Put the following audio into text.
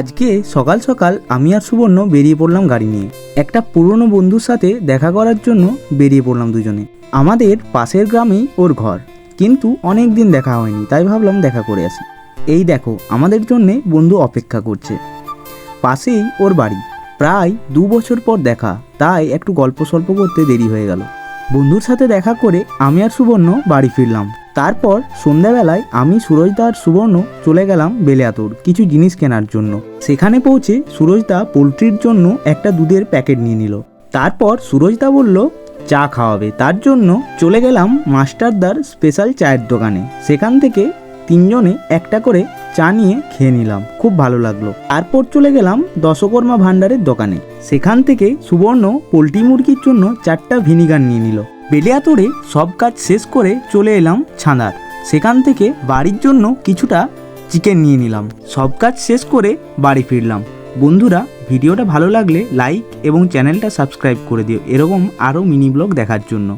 আজকে সকাল সকাল আমি আর সুবর্ণ বেরিয়ে পড়লাম গাড়ি নিয়ে। একটা পুরনো বন্ধুর সাথে দেখা করার জন্য বেরিয়ে পড়লাম দুজনে। আমাদের পাশের গ্রামেই ওর ঘর, কিন্তু অনেক দিন দেখা হয়নি, তাই ভাবলাম দেখা করে আসি। এই দেখো, আমাদের জন্যে বন্ধু অপেক্ষা করছে। পাশেই ওর বাড়ি। প্রায় 2 বছর পর দেখা, তাই একটু গল্প সল্প করতে দেরি হয়ে গেল। বন্ধুর সাথে দেখা করে আমি আর সুবর্ণ বাড়ি ফিরলাম। তারপর সন্ধ্যাবেলায় আমি সুরজদা আর সুবর্ণ চলে গেলাম বেলেয়াতুর কিছু জিনিস কেনার জন্য। সেখানে পৌঁছে সুরজদা পোলট্রির জন্য একটা দুধের প্যাকেট নিয়ে নিল। তারপর সুরজদা বলল চা খাওয়াবে, তার জন্য চলে গেলাম মাস্টারদার স্পেশাল চায়ের দোকানে। সেখান থেকে তিনজনে একটা করে চা নিয়ে খেয়ে নিলাম, খুব ভালো লাগলো। তারপর চলে গেলাম দশকর্মা ভান্ডারের দোকানে। সেখান থেকে সুবর্ণ পোলট্রি মুরগির জন্য 4টা ভিনিগার নিয়ে নিল। বেলিয়াতোড়ে সব কাজ শেষ করে চলে এলাম ছাঁদার। সেখান থেকে বাড়ির জন্য কিছুটা চিকেন নিয়ে নিলাম। সব কাজ শেষ করে বাড়ি ফিরলাম। বন্ধুরা, ভিডিওটা ভালো লাগলে লাইক এবং চ্যানেলটা সাবস্ক্রাইব করে দিও এরকম আরও মিনি ব্লগ দেখার জন্য।